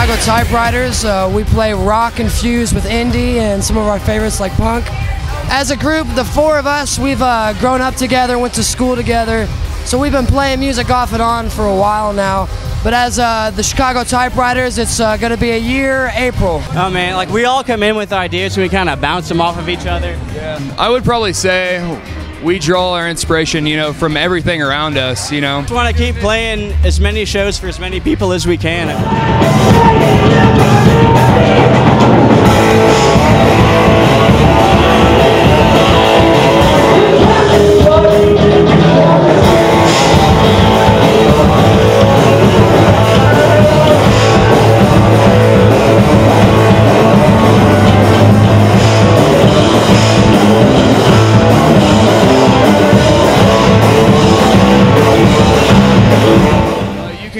Chicago Typewriters. We play rock infused with indie and some of our favorites like punk. As a group, the four of us, we've grown up together, went to school together, so we've been playing music off and on for a while now. But as the Chicago Typewriters, it's going to be a year, April. Oh man, like we all come in with ideas and we kind of bounce them off of each other. Yeah, I would probably say we draw our inspiration, from everything around us, Just want to keep playing as many shows for as many people as we can.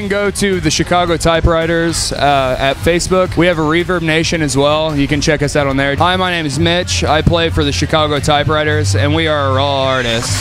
Go to the Chicago Typewriters at Facebook. We have a Reverb Nation as well. You can check us out on there. Hi, my name is Mitch. I play for the Chicago Typewriters, and we are raw artists.